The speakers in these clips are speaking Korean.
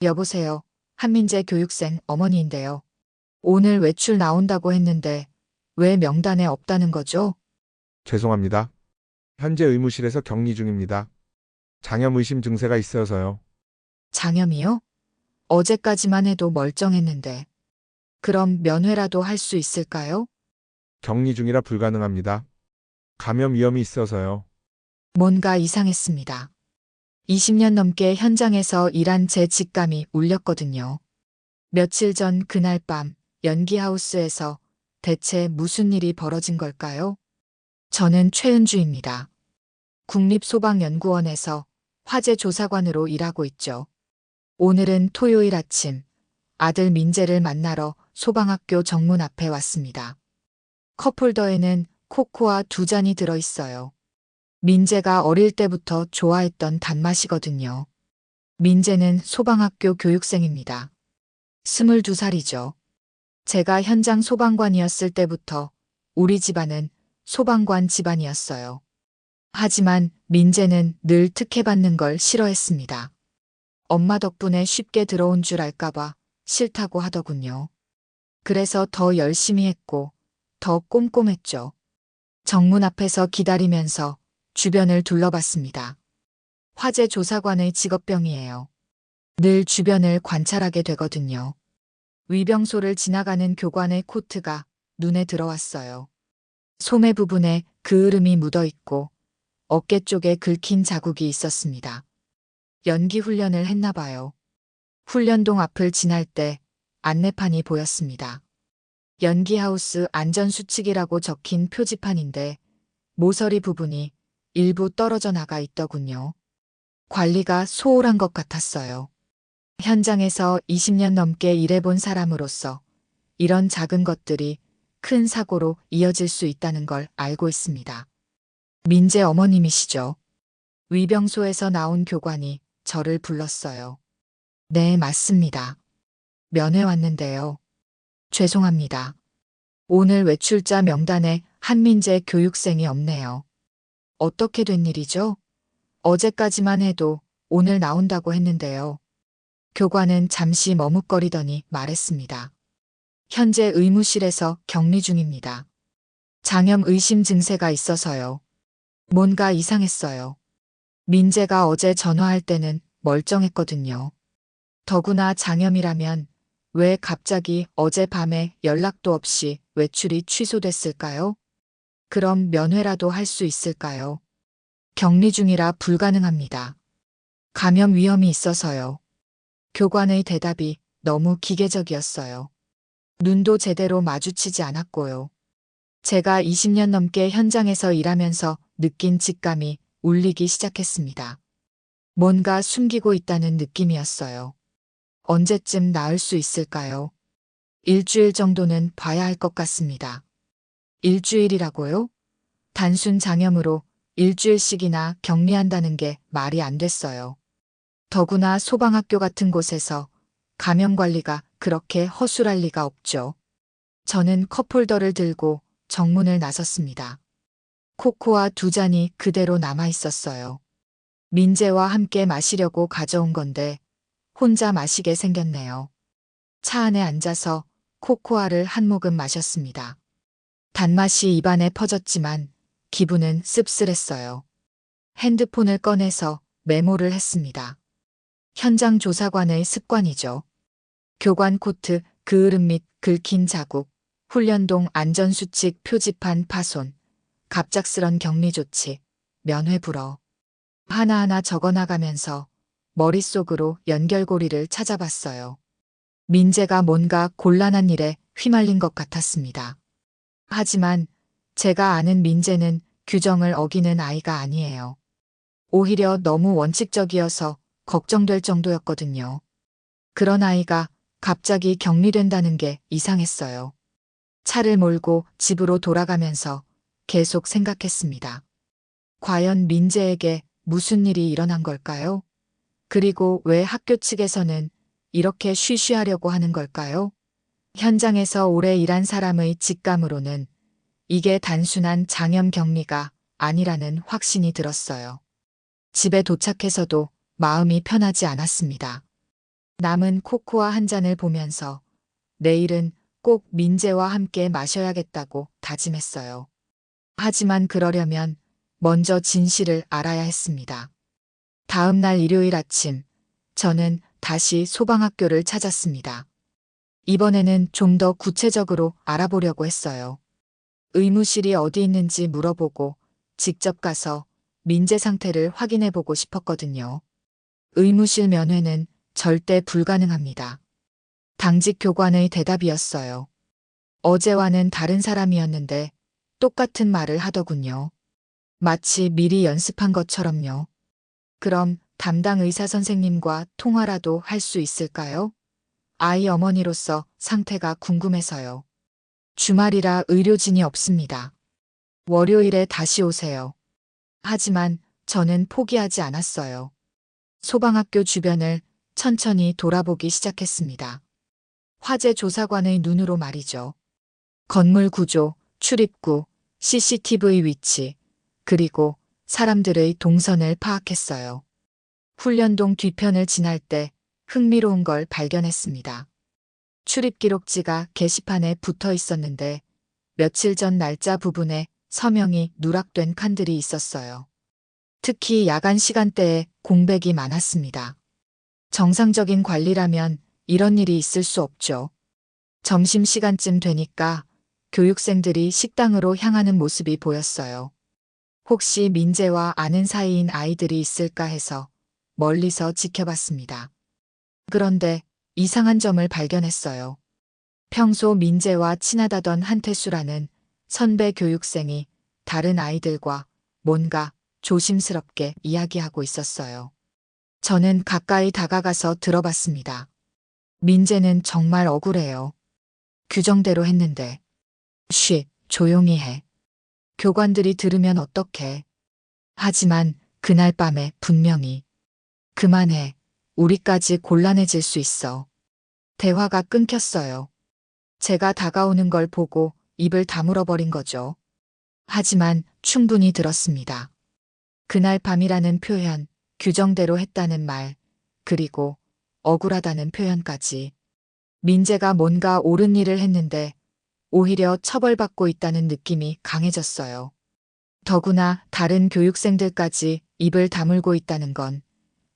여보세요. 한민재 교육생 어머니인데요. 오늘 외출 나온다고 했는데 왜 명단에 없다는 거죠? 죄송합니다. 현재 의무실에서 격리 중입니다. 장염 의심 증세가 있어서요. 장염이요? 어제까지만 해도 멀쩡했는데. 그럼 면회라도 할 수 있을까요? 격리 중이라 불가능합니다. 감염 위험이 있어서요. 뭔가 이상했습니다. 20년 넘게 현장에서 일한 제 직감이 울렸거든요. 며칠 전 그날 밤 연기하우스에서 대체 무슨 일이 벌어진 걸까요? 저는 최은주입니다. 국립소방연구원에서 화재 조사관으로 일하고 있죠. 오늘은 토요일 아침 아들 민재를 만나러 소방학교 정문 앞에 왔습니다. 컵홀더에는 코코아 2잔이 들어있어요. 민재가 어릴 때부터 좋아했던 단맛이거든요. 민재는 소방학교 교육생입니다. 22살이죠. 제가 현장 소방관이었을 때부터 우리 집안은 소방관 집안이었어요. 하지만 민재는 늘 특혜받는 걸 싫어했습니다. 엄마 덕분에 쉽게 들어온 줄 알까봐 싫다고 하더군요. 그래서 더 열심히 했고 더 꼼꼼했죠. 정문 앞에서 기다리면서 주변을 둘러봤습니다. 화재 조사관의 직업병이에요. 늘 주변을 관찰하게 되거든요. 위병소를 지나가는 교관의 코트가 눈에 들어왔어요. 소매 부분에 그을음이 묻어 있고 어깨 쪽에 긁힌 자국이 있었습니다. 연기 훈련을 했나 봐요. 훈련동 앞을 지날 때 안내판이 보였습니다. 연기하우스 안전수칙이라고 적힌 표지판인데 모서리 부분이 일부 떨어져 나가 있더군요. 관리가 소홀한 것 같았어요. 현장에서 20년 넘게 일해본 사람으로서 이런 작은 것들이 큰 사고로 이어질 수 있다는 걸 알고 있습니다. 민재 어머님이시죠. 위병소에서 나온 교관이 저를 불렀어요. 네, 맞습니다. 면회 왔는데요. 죄송합니다. 오늘 외출자 명단에 한민재 교육생이 없네요. 어떻게 된 일이죠? 어제까지만 해도 오늘 나온다고 했는데요. 교관은 잠시 머뭇거리더니 말했습니다. 현재 의무실에서 격리 중입니다. 장염 의심 증세가 있어서요. 뭔가 이상했어요. 민재가 어제 전화할 때는 멀쩡했거든요. 더구나 장염이라면 왜 갑자기 어젯밤에 연락도 없이 외출이 취소됐을까요? 그럼 면회라도 할 수 있을까요? 격리 중이라 불가능합니다. 감염 위험이 있어서요. 교관의 대답이 너무 기계적이었어요. 눈도 제대로 마주치지 않았고요. 제가 20년 넘게 현장에서 일하면서 느낀 직감이 울리기 시작했습니다. 뭔가 숨기고 있다는 느낌이었어요. 언제쯤 나을 수 있을까요? 일주일 정도는 봐야 할 것 같습니다. 일주일이라고요? 단순 장염으로 일주일씩이나 격리한다는 게 말이 안 됐어요. 더구나 소방학교 같은 곳에서 감염 관리가 그렇게 허술할 리가 없죠. 저는 컵홀더를 들고 정문을 나섰습니다. 코코아 2잔이 그대로 남아 있었어요. 민재와 함께 마시려고 가져온 건데 혼자 마시게 생겼네요. 차 안에 앉아서 코코아를 한 모금 마셨습니다. 단맛이 입안에 퍼졌지만 기분은 씁쓸했어요. 핸드폰을 꺼내서 메모를 했습니다. 현장 조사관의 습관이죠. 교관 코트, 그을음 및 긁힌 자국, 훈련동 안전수칙 표지판 파손, 갑작스런 격리 조치, 면회 불허. 하나하나 적어나가면서 머릿속으로 연결고리를 찾아봤어요. 민재가 뭔가 곤란한 일에 휘말린 것 같았습니다. 하지만 제가 아는 민재는 규정을 어기는 아이가 아니에요. 오히려 너무 원칙적이어서 걱정될 정도였거든요. 그런 아이가 갑자기 격리된다는 게 이상했어요. 차를 몰고 집으로 돌아가면서 계속 생각했습니다. 과연 민재에게 무슨 일이 일어난 걸까요? 그리고 왜 학교 측에서는 이렇게 쉬쉬하려고 하는 걸까요? 현장에서 오래 일한 사람의 직감으로는 이게 단순한 장염 격리가 아니라는 확신이 들었어요. 집에 도착해서도 마음이 편하지 않았습니다. 남은 코코아 한 잔을 보면서 내일은 꼭 민재와 함께 마셔야겠다고 다짐했어요. 하지만 그러려면 먼저 진실을 알아야 했습니다. 다음 날 일요일 아침, 저는 다시 소방학교를 찾았습니다. 이번에는 좀 더 구체적으로 알아보려고 했어요. 의무실이 어디 있는지 물어보고 직접 가서 민재 상태를 확인해 보고 싶었거든요. 의무실 면회는 절대 불가능합니다. 당직 교관의 대답이었어요. 어제와는 다른 사람이었는데 똑같은 말을 하더군요. 마치 미리 연습한 것처럼요. 그럼 담당 의사 선생님과 통화라도 할 수 있을까요? 아이 어머니로서 상태가 궁금해서요. 주말이라 의료진이 없습니다. 월요일에 다시 오세요. 하지만 저는 포기하지 않았어요. 소방학교 주변을 천천히 돌아보기 시작했습니다. 화재 조사관의 눈으로 말이죠. 건물 구조, 출입구, CCTV 위치, 그리고 사람들의 동선을 파악했어요. 훈련동 뒤편을 지날 때 흥미로운 걸 발견했습니다. 출입 기록지가 게시판에 붙어 있었는데 며칠 전 날짜 부분에 서명이 누락된 칸들이 있었어요. 특히 야간 시간대에 공백이 많았습니다. 정상적인 관리라면 이런 일이 있을 수 없죠. 점심시간쯤 되니까 교육생들이 식당으로 향하는 모습이 보였어요. 혹시 민재와 아는 사이인 아이들이 있을까 해서 멀리서 지켜봤습니다. 그런데 이상한 점을 발견했어요. 평소 민재와 친하다던 한태수라는 선배 교육생이 다른 아이들과 뭔가 조심스럽게 이야기하고 있었어요. 저는 가까이 다가가서 들어봤습니다. 민재는 정말 억울해요. 규정대로 했는데. 쉿, 조용히 해. 교관들이 들으면 어떡해. 하지만 그날 밤에 분명히 그만해. 우리까지 곤란해질 수 있어. 대화가 끊겼어요. 제가 다가오는 걸 보고 입을 다물어 버린 거죠. 하지만 충분히 들었습니다. 그날 밤이라는 표현, 규정대로 했다는 말, 그리고 억울하다는 표현까지. 민재가 뭔가 옳은 일을 했는데 오히려 처벌받고 있다는 느낌이 강해졌어요. 더구나 다른 교육생들까지 입을 다물고 있다는 건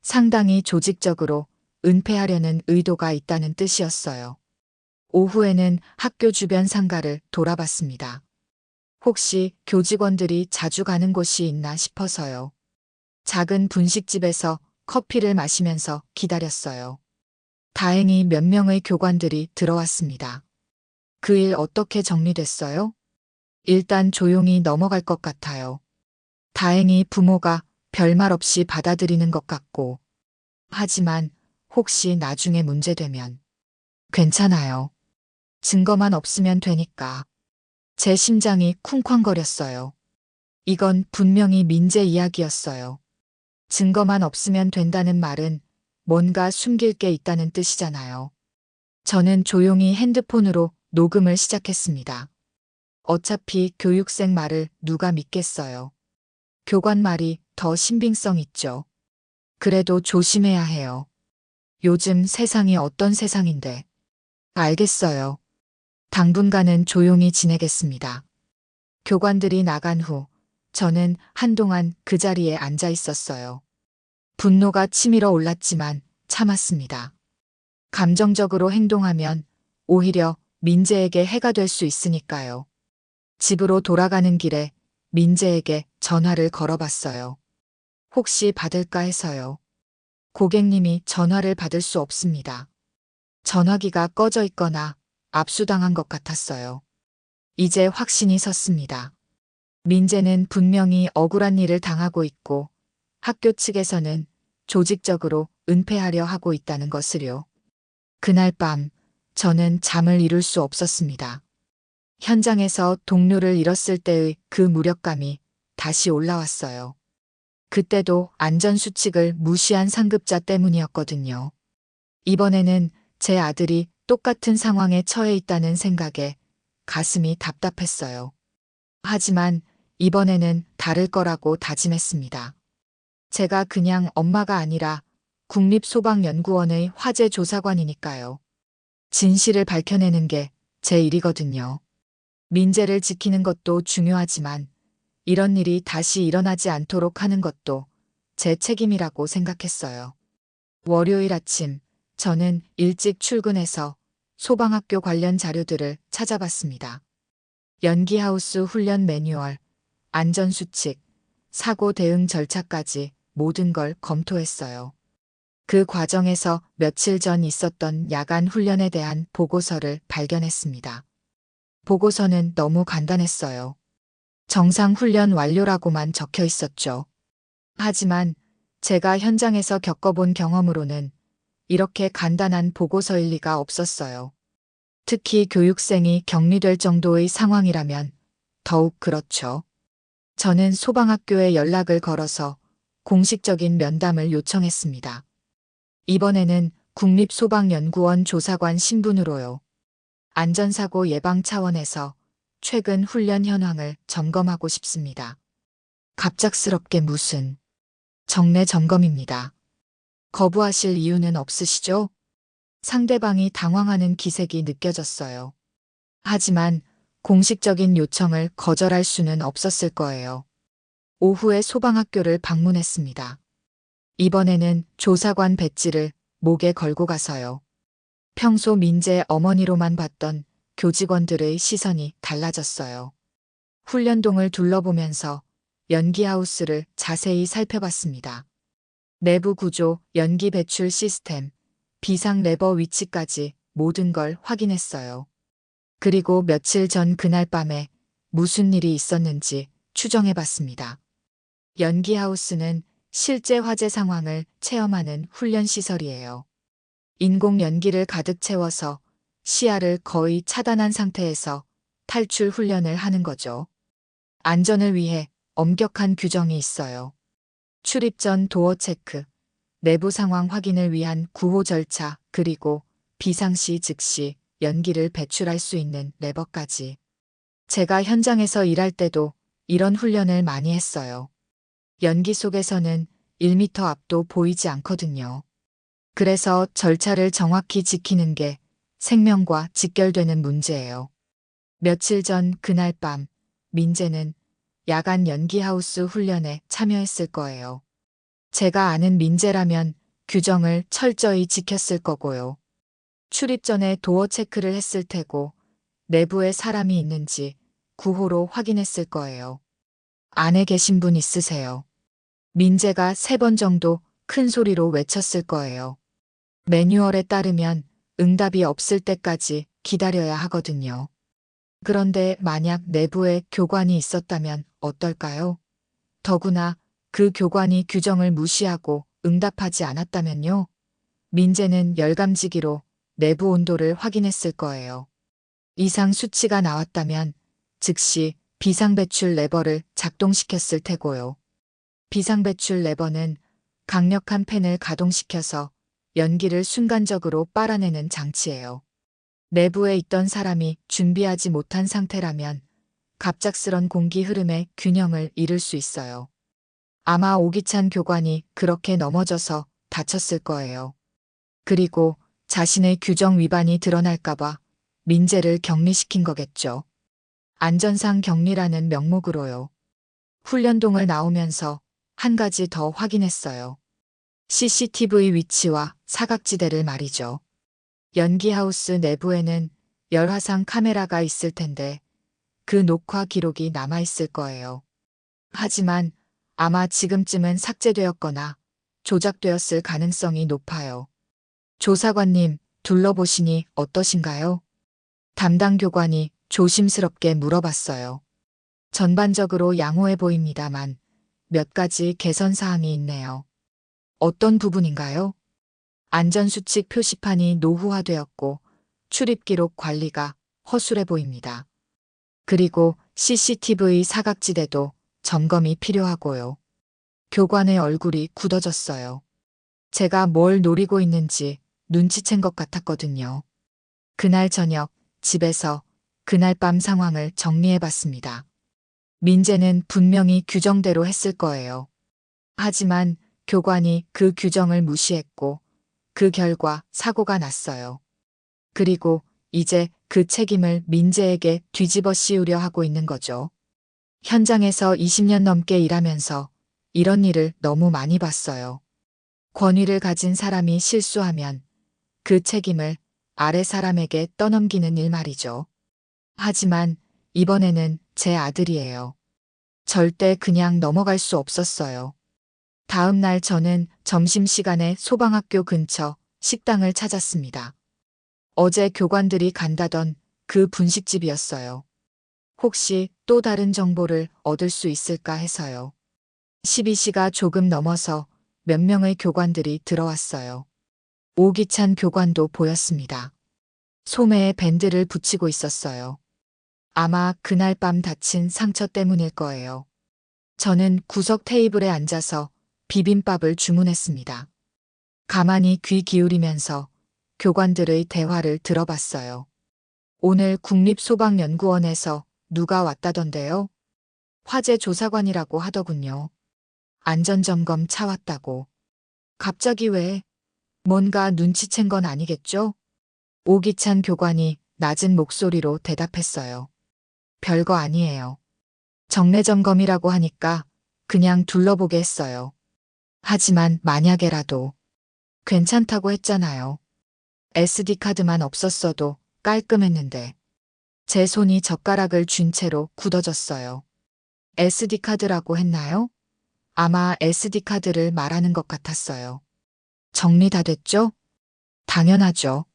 상당히 조직적으로 은폐하려는 의도가 있다는 뜻이었어요. 오후에는 학교 주변 상가를 돌아봤습니다. 혹시 교직원들이 자주 가는 곳이 있나 싶어서요. 작은 분식집에서 커피를 마시면서 기다렸어요. 다행히 몇 명의 교관들이 들어왔습니다. 그 일 어떻게 정리됐어요? 일단 조용히 넘어갈 것 같아요. 다행히 부모가 별말 없이 받아들이는 것 같고. 하지만 혹시 나중에 문제되면 괜찮아요. 증거만 없으면 되니까. 제 심장이 쿵쾅거렸어요. 이건 분명히 민재 이야기였어요. 증거만 없으면 된다는 말은 뭔가 숨길 게 있다는 뜻이잖아요. 저는 조용히 핸드폰으로 녹음을 시작했습니다. 어차피 교육생 말을 누가 믿겠어요. 교관 말이 더 신빙성 있죠. 그래도 조심해야 해요. 요즘 세상이 어떤 세상인데. 알겠어요. 당분간은 조용히 지내겠습니다. 교관들이 나간 후 저는 한동안 그 자리에 앉아 있었어요. 분노가 치밀어 올랐지만 참았습니다. 감정적으로 행동하면 오히려 민재에게 해가 될 수 있으니까요. 집으로 돌아가는 길에 민재에게 전화를 걸어봤어요. 혹시 받을까 해서요. 고객님이 전화를 받을 수 없습니다. 전화기가 꺼져 있거나 압수당한 것 같았어요. 이제 확신이 섰습니다. 민재는 분명히 억울한 일을 당하고 있고 학교 측에서는 조직적으로 은폐하려 하고 있다는 것을요. 그날 밤 저는 잠을 이룰 수 없었습니다. 현장에서 동료를 잃었을 때의 그 무력감이 다시 올라왔어요. 그때도 안전수칙을 무시한 상급자 때문이었거든요. 이번에는 제 아들이 똑같은 상황에 처해 있다는 생각에 가슴이 답답했어요. 하지만 이번에는 다를 거라고 다짐했습니다. 제가 그냥 엄마가 아니라 국립소방연구원의 화재 조사관이니까요. 진실을 밝혀내는 게 제 일이거든요. 민재를 지키는 것도 중요하지만 이런 일이 다시 일어나지 않도록 하는 것도 제 책임이라고 생각했어요. 월요일 아침, 저는 일찍 출근해서 소방학교 관련 자료들을 찾아봤습니다. 연기하우스 훈련 매뉴얼, 안전수칙, 사고 대응 절차까지 모든 걸 검토했어요. 그 과정에서 며칠 전 있었던 야간 훈련에 대한 보고서를 발견했습니다. 보고서는 너무 간단했어요. 정상 훈련 완료라고만 적혀 있었죠. 하지만 제가 현장에서 겪어본 경험으로는 이렇게 간단한 보고서일 리가 없었어요. 특히 교육생이 격리될 정도의 상황이라면 더욱 그렇죠. 저는 소방학교에 연락을 걸어서 공식적인 면담을 요청했습니다. 이번에는 국립소방연구원 조사관 신분으로요. 안전사고 예방 차원에서 최근 훈련 현황을 점검하고 싶습니다. 갑작스럽게 무슨 정례 점검입니다. 거부하실 이유는 없으시죠? 상대방이 당황하는 기색이 느껴졌어요. 하지만 공식적인 요청을 거절할 수는 없었을 거예요. 오후에 소방학교를 방문했습니다. 이번에는 조사관 배지를 목에 걸고 가서요. 평소 민재 어머니로만 봤던 교직원들의 시선이 달라졌어요. 훈련동을 둘러보면서 연기하우스를 자세히 살펴봤습니다. 내부 구조, 연기 배출 시스템, 비상 레버 위치까지 모든 걸 확인했어요. 그리고 며칠 전 그날 밤에 무슨 일이 있었는지 추정해봤습니다. 연기하우스는 실제 화재 상황을 체험하는 훈련시설이에요. 인공 연기를 가득 채워서 시야를 거의 차단한 상태에서 탈출 훈련을 하는 거죠. 안전을 위해 엄격한 규정이 있어요. 출입 전 도어 체크, 내부 상황 확인을 위한 구호 절차, 그리고 비상시 즉시 연기를 배출할 수 있는 레버까지. 제가 현장에서 일할 때도 이런 훈련을 많이 했어요. 연기 속에서는 1m 앞도 보이지 않거든요. 그래서 절차를 정확히 지키는 게 생명과 직결되는 문제예요. 며칠 전 그날 밤, 민재는 야간 연기하우스 훈련에 참여했을 거예요. 제가 아는 민재라면 규정을 철저히 지켰을 거고요. 출입 전에 도어 체크를 했을 테고 내부에 사람이 있는지 구호로 확인했을 거예요. 안에 계신 분 있으세요? 민재가 3번 정도 큰 소리로 외쳤을 거예요. 매뉴얼에 따르면 응답이 없을 때까지 기다려야 하거든요. 그런데 만약 내부에 교관이 있었다면 어떨까요? 더구나 그 교관이 규정을 무시하고 응답하지 않았다면요. 민재는 열감지기로 내부 온도를 확인했을 거예요. 이상 수치가 나왔다면 즉시 비상배출 레버를 작동시켰을 테고요. 비상배출 레버는 강력한 팬을 가동시켜서 연기를 순간적으로 빨아내는 장치예요. 내부에 있던 사람이 준비하지 못한 상태라면 갑작스런 공기 흐름의 균형을 잃을 수 있어요. 아마 오기찬 교관이 그렇게 넘어져서 다쳤을 거예요. 그리고 자신의 규정 위반이 드러날까봐 민재를 격리시킨 거겠죠. 안전상 격리라는 명목으로요. 훈련동을 나오면서 한 가지 더 확인했어요. CCTV 위치와 사각지대를 말이죠. 연기하우스 내부에는 열화상 카메라가 있을 텐데 그 녹화 기록이 남아있을 거예요. 하지만 아마 지금쯤은 삭제되었거나 조작되었을 가능성이 높아요. 조사관님, 둘러보시니 어떠신가요? 담당 교관이 조심스럽게 물어봤어요. 전반적으로 양호해 보입니다만 몇 가지 개선 사항이 있네요. 어떤 부분인가요? 안전수칙 표시판이 노후화되었고 출입기록 관리가 허술해 보입니다. 그리고 CCTV 사각지대도 점검이 필요하고요. 교관의 얼굴이 굳어졌어요. 제가 뭘 노리고 있는지 눈치챈 것 같았거든요. 그날 저녁 집에서 그날 밤 상황을 정리해봤습니다. 민재는 분명히 규정대로 했을 거예요. 하지만 교관이 그 규정을 무시했고 그 결과 사고가 났어요. 그리고 이제 그 책임을 민재에게 뒤집어 씌우려 하고 있는 거죠. 현장에서 20년 넘게 일하면서 이런 일을 너무 많이 봤어요. 권위를 가진 사람이 실수하면 그 책임을 아래 사람에게 떠넘기는 일 말이죠. 하지만 이번에는 제 아들이에요. 절대 그냥 넘어갈 수 없었어요. 다음 날 저는 점심시간에 소방학교 근처 식당을 찾았습니다. 어제 교관들이 간다던 그 분식집이었어요. 혹시 또 다른 정보를 얻을 수 있을까 해서요. 12시가 조금 넘어서 몇 명의 교관들이 들어왔어요. 오기찬 교관도 보였습니다. 소매에 밴드를 붙이고 있었어요. 아마 그날 밤 다친 상처 때문일 거예요. 저는 구석 테이블에 앉아서 비빔밥을 주문했습니다. 가만히 귀 기울이면서 교관들의 대화를 들어봤어요. 오늘 국립소방연구원에서 누가 왔다던데요? 화재 조사관이라고 하더군요. 안전점검 차 왔다고. 갑자기 왜? 뭔가 눈치챈 건 아니겠죠? 오기찬 교관이 낮은 목소리로 대답했어요. 별거 아니에요. 정례점검이라고 하니까 그냥 둘러보게 했어요. 하지만 만약에라도 괜찮다고 했잖아요. SD카드만 없었어도 깔끔했는데 제 손이 젓가락을 쥔 채로 굳어졌어요. SD카드라고 했나요? 아마 SD카드를 말하는 것 같았어요. 정리 다 됐죠? 당연하죠.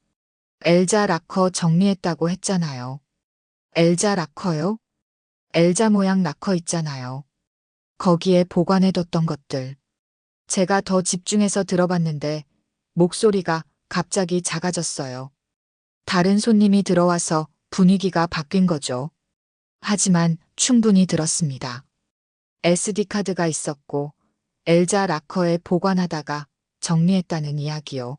엘자 락커 정리했다고 했잖아요. 엘자 락커요? 엘자 모양 락커 있잖아요. 거기에 보관해뒀던 것들. 제가 더 집중해서 들어봤는데 목소리가 갑자기 작아졌어요. 다른 손님이 들어와서 분위기가 바뀐 거죠. 하지만 충분히 들었습니다. SD카드가 있었고 엘자 락커에 보관하다가 정리했다는 이야기요.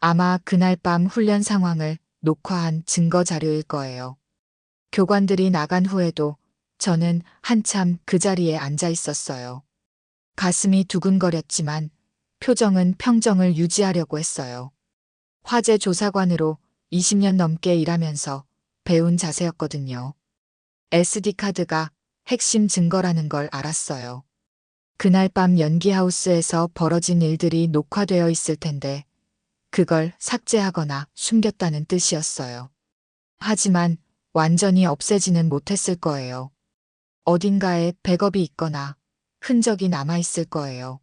아마 그날 밤 훈련 상황을 녹화한 증거 자료일 거예요. 교관들이 나간 후에도 저는 한참 그 자리에 앉아 있었어요. 가슴이 두근거렸지만 표정은 평정을 유지하려고 했어요. 화재 조사관으로 20년 넘게 일하면서 배운 자세였거든요. SD카드가 핵심 증거라는 걸 알았어요. 그날 밤 연기하우스에서 벌어진 일들이 녹화되어 있을 텐데 그걸 삭제하거나 숨겼다는 뜻이었어요. 하지만 완전히 없애지는 못했을 거예요. 어딘가에 백업이 있거나 흔적이 남아있을 거예요.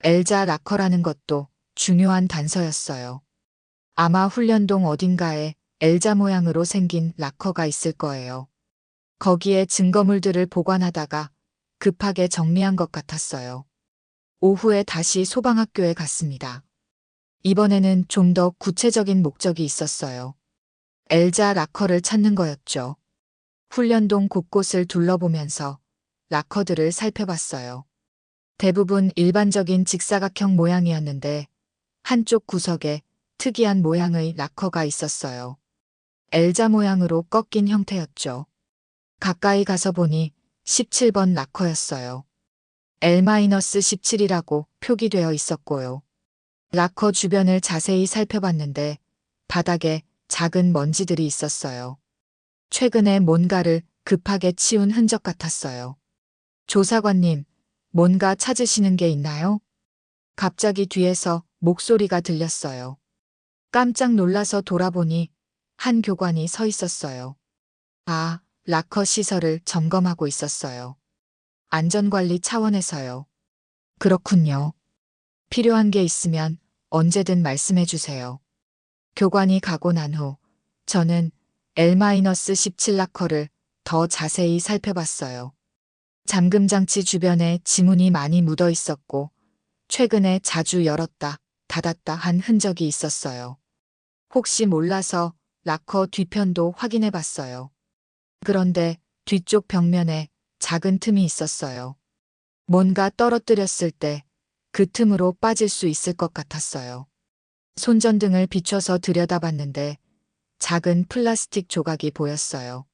엘자 락커라는 것도 중요한 단서였어요. 아마 훈련동 어딘가에 엘자 모양으로 생긴 락커가 있을 거예요. 거기에 증거물들을 보관하다가 급하게 정리한 것 같았어요. 오후에 다시 소방학교에 갔습니다. 이번에는 좀 더 구체적인 목적이 있었어요. 엘자 락커를 찾는 거였죠. 훈련동 곳곳을 둘러보면서 락커들을 살펴봤어요. 대부분 일반적인 직사각형 모양이었는데 한쪽 구석에 특이한 모양의 락커가 있었어요. 엘자 모양으로 꺾인 형태였죠. 가까이 가서 보니 17번 락커였어요. L-17이라고 표기되어 있었고요. 락커 주변을 자세히 살펴봤는데 바닥에 작은 먼지들이 있었어요. 최근에 뭔가를 급하게 치운 흔적 같았어요. 조사관님, 뭔가 찾으시는 게 있나요? 갑자기 뒤에서 목소리가 들렸어요. 깜짝 놀라서 돌아보니 한 교관이 서 있었어요. 아, 락커 시설을 점검하고 있었어요. 안전관리 차원에서요. 그렇군요. 필요한 게 있으면 언제든 말씀해 주세요. 교관이 가고 난 후 저는 L-17 락커를 더 자세히 살펴봤어요. 잠금장치 주변에 지문이 많이 묻어 있었고 최근에 자주 열었다 닫았다 한 흔적이 있었어요. 혹시 몰라서 락커 뒤편도 확인해 봤어요. 그런데 뒤쪽 벽면에 작은 틈이 있었어요. 뭔가 떨어뜨렸을 때 그 틈으로 빠질 수 있을 것 같았어요. 손전등을 비춰서 들여다봤는데 작은 플라스틱 조각이 보였어요.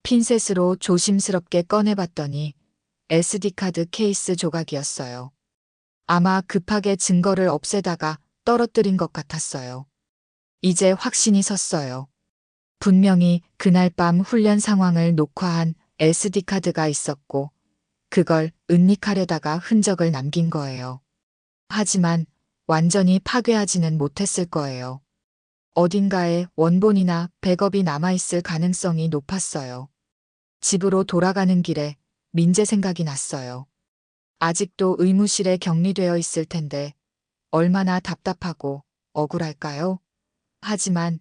핀셋으로 조심스럽게 꺼내봤더니 SD카드 케이스 조각이었어요. 아마 급하게 증거를 없애다가 떨어뜨린 것 같았어요. 이제 확신이 섰어요. 분명히 그날 밤 훈련 상황을 녹화한 SD카드가 있었고, 그걸 은닉하려다가 흔적을 남긴 거예요. 하지만 완전히 파괴하지는 못했을 거예요. 어딘가에 원본이나 백업이 남아있을 가능성이 높았어요. 집으로 돌아가는 길에 민재 생각이 났어요. 아직도 의무실에 격리되어 있을 텐데 얼마나 답답하고 억울할까요? 하지만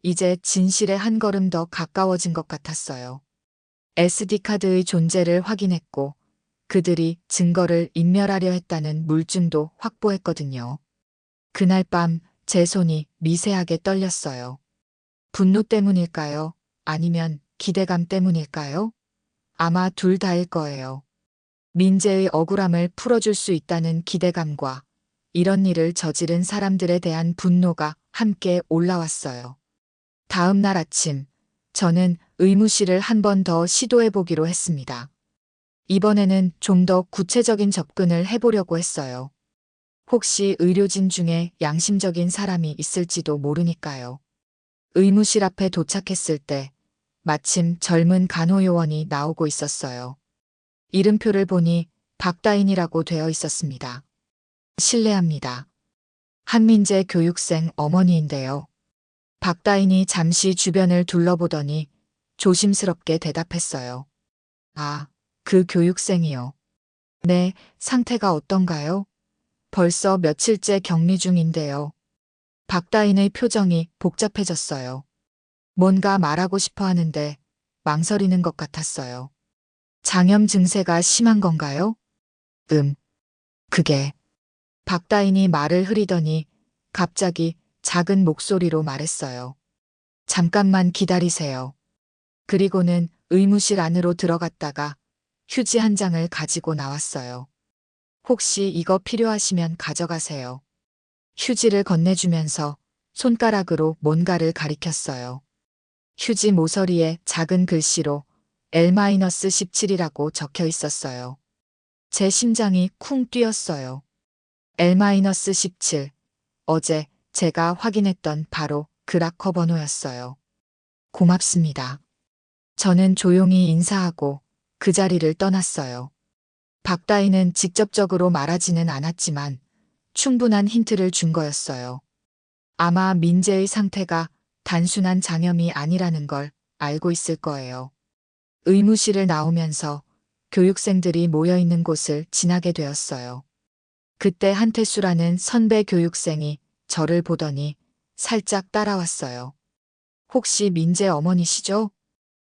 이제 진실에 한 걸음 더 가까워진 것 같았어요. SD카드의 존재를 확인했고 그들이 증거를 인멸하려 했다는 물증도 확보했거든요. 그날 밤 제 손이 미세하게 떨렸어요. 분노 때문일까요? 아니면 기대감 때문일까요? 아마 둘 다일 거예요. 민재의 억울함을 풀어줄 수 있다는 기대감과 이런 일을 저지른 사람들에 대한 분노가 함께 올라왔어요. 다음 날 아침, 저는 의무실을 한 번 더 시도해 보기로 했습니다. 이번에는 좀 더 구체적인 접근을 해보려고 했어요. 혹시 의료진 중에 양심적인 사람이 있을지도 모르니까요. 의무실 앞에 도착했을 때 마침 젊은 간호요원이 나오고 있었어요. 이름표를 보니 박다인이라고 되어 있었습니다. 실례합니다. 한민재 교육생 어머니인데요. 박다인이 잠시 주변을 둘러보더니 조심스럽게 대답했어요. 아, 그 교육생이요. 네, 상태가 어떤가요? 벌써 며칠째 격리 중인데요. 박다인의 표정이 복잡해졌어요. 뭔가 말하고 싶어 하는데 망설이는 것 같았어요. 장염 증세가 심한 건가요? 그게. 박다인이 말을 흐리더니 갑자기 작은 목소리로 말했어요. 잠깐만 기다리세요. 그리고는 의무실 안으로 들어갔다가 휴지 한 장을 가지고 나왔어요. 혹시 이거 필요하시면 가져가세요. 휴지를 건네주면서 손가락으로 뭔가를 가리켰어요. 휴지 모서리에 작은 글씨로 L-17이라고 적혀 있었어요. 제 심장이 쿵 뛰었어요. L-17. 어제 제가 확인했던 바로 그 락커 번호였어요. 고맙습니다. 저는 조용히 인사하고 그 자리를 떠났어요. 박다희는 직접적으로 말하지는 않았지만 충분한 힌트를 준 거였어요. 아마 민재의 상태가 단순한 장염이 아니라는 걸 알고 있을 거예요. 의무실을 나오면서 교육생들이 모여 있는 곳을 지나게 되었어요. 그때 한태수라는 선배 교육생이 저를 보더니 살짝 따라왔어요. 혹시 민재 어머니시죠?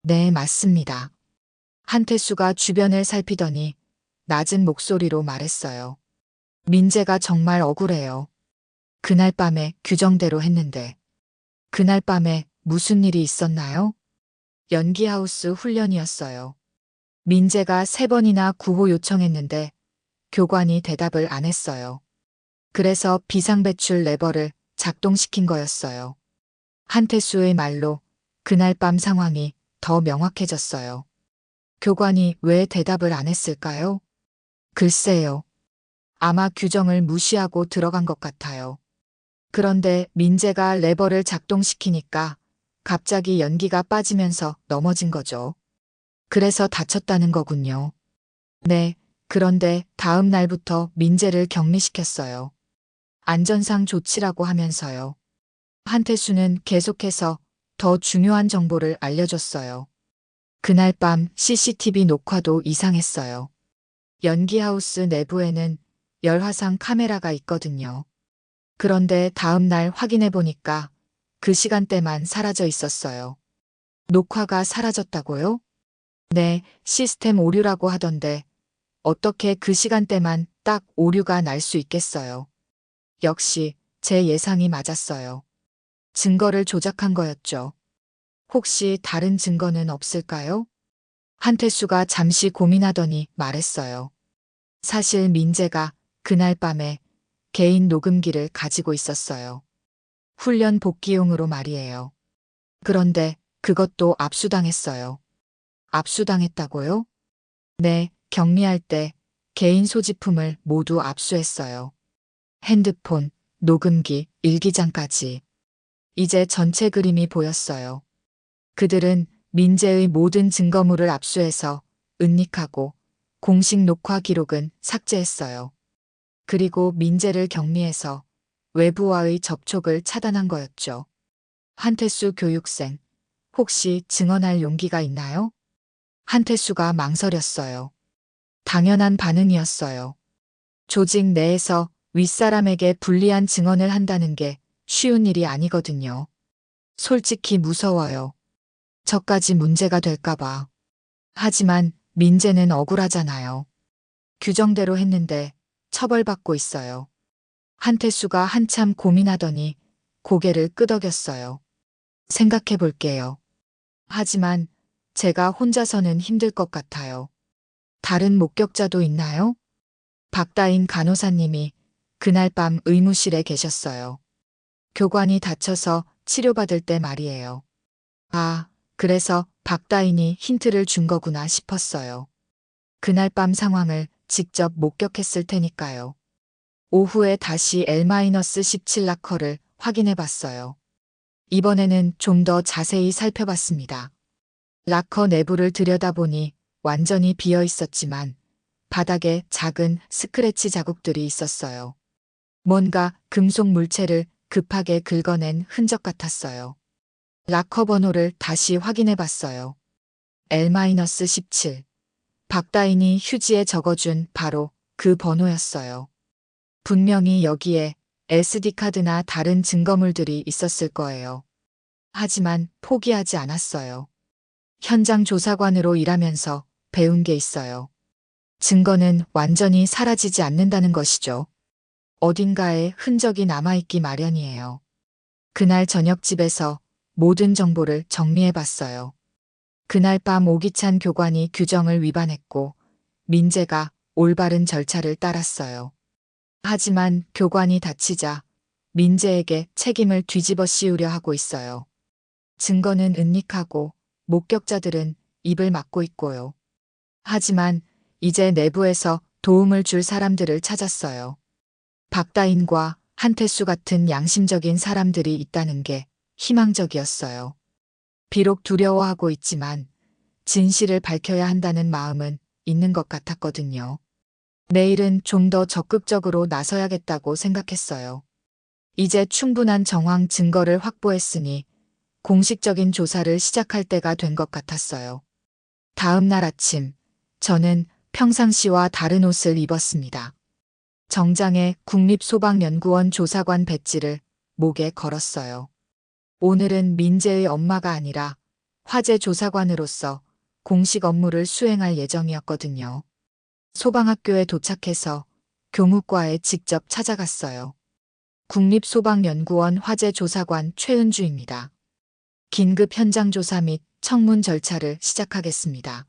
네, 맞습니다. 한태수가 주변을 살피더니 낮은 목소리로 말했어요. 민재가 정말 억울해요. 그날 밤에 규정대로 했는데. 그날 밤에 무슨 일이 있었나요? 연기하우스 훈련이었어요. 민재가 3번이나 구호 요청했는데 교관이 대답을 안 했어요. 그래서 비상배출 레버를 작동시킨 거였어요. 한태수의 말로 그날 밤 상황이 더 명확해졌어요. 교관이 왜 대답을 안 했을까요? 글쎄요. 아마 규정을 무시하고 들어간 것 같아요. 그런데 민재가 레버를 작동시키니까 갑자기 연기가 빠지면서 넘어진 거죠. 그래서 다쳤다는 거군요. 네, 그런데 다음 날부터 민재를 격리시켰어요. 안전상 조치라고 하면서요. 한태수는 계속해서 더 중요한 정보를 알려줬어요. 그날 밤 CCTV 녹화도 이상했어요. 연기하우스 내부에는 열화상 카메라가 있거든요. 그런데 다음 날 확인해 보니까 그 시간대만 사라져 있었어요. 녹화가 사라졌다고요? 네, 시스템 오류라고 하던데 어떻게 그 시간대만 딱 오류가 날 수 있겠어요. 역시 제 예상이 맞았어요. 증거를 조작한 거였죠. 혹시 다른 증거는 없을까요? 한태수가 잠시 고민하더니 말했어요. 사실 민재가 그날 밤에 개인 녹음기를 가지고 있었어요. 훈련 복귀용으로 말이에요. 그런데 그것도 압수당했어요. 압수당했다고요? 네, 격리할 때 개인 소지품을 모두 압수했어요. 핸드폰, 녹음기, 일기장까지. 이제 전체 그림이 보였어요. 그들은 민재의 모든 증거물을 압수해서 은닉하고 공식 녹화 기록은 삭제했어요. 그리고 민재를 격리해서 외부와의 접촉을 차단한 거였죠. 한태수 교육생, 혹시 증언할 용기가 있나요? 한태수가 망설였어요. 당연한 반응이었어요. 조직 내에서 윗사람에게 불리한 증언을 한다는 게 쉬운 일이 아니거든요. 솔직히 무서워요. 저까지 문제가 될까봐. 하지만 민재는 억울하잖아요. 규정대로 했는데 처벌받고 있어요. 한태수가 한참 고민하더니 고개를 끄덕였어요. 생각해 볼게요. 하지만 제가 혼자서는 힘들 것 같아요. 다른 목격자도 있나요? 박다인 간호사님이 그날 밤 의무실에 계셨어요. 교관이 다쳐서 치료받을 때 말이에요. 아, 그래서 박다인이 힌트를 준 거구나 싶었어요. 그날 밤 상황을 직접 목격했을 테니까요. 오후에 다시 L-17 락커를 확인해 봤어요. 이번에는 좀 더 자세히 살펴봤습니다. 락커 내부를 들여다보니 완전히 비어 있었지만 바닥에 작은 스크래치 자국들이 있었어요. 뭔가 금속 물체를 급하게 긁어낸 흔적 같았어요. 락커 번호를 다시 확인해 봤어요. L-17. 박다인이 휴지에 적어준 바로 그 번호였어요. 분명히 여기에 SD카드나 다른 증거물들이 있었을 거예요. 하지만 포기하지 않았어요. 현장 조사관으로 일하면서 배운 게 있어요. 증거는 완전히 사라지지 않는다는 것이죠. 어딘가에 흔적이 남아있기 마련이에요. 그날 저녁 집에서 모든 정보를 정리해 봤어요. 그날 밤 오기찬 교관이 규정을 위반했고 민재가 올바른 절차를 따랐어요. 하지만 교관이 다치자 민재에게 책임을 뒤집어 씌우려 하고 있어요. 증거는 은닉하고 목격자들은 입을 막고 있고요. 하지만 이제 내부에서 도움을 줄 사람들을 찾았어요. 박다인과 한태수 같은 양심적인 사람들이 있다는 게 희망적이었어요. 비록 두려워하고 있지만 진실을 밝혀야 한다는 마음은 있는 것 같았거든요. 내일은 좀 더 적극적으로 나서야겠다고 생각했어요. 이제 충분한 정황 증거를 확보했으니 공식적인 조사를 시작할 때가 된 것 같았어요. 다음 날 아침, 저는 평상시와 다른 옷을 입었습니다. 정장에 국립소방연구원 조사관 배지를 목에 걸었어요. 오늘은 민재의 엄마가 아니라 화재 조사관으로서 공식 업무를 수행할 예정이었거든요. 소방학교에 도착해서 교무과에 직접 찾아갔어요. 국립소방연구원 화재조사관 최은주입니다. 긴급 현장 조사 및 청문 절차를 시작하겠습니다.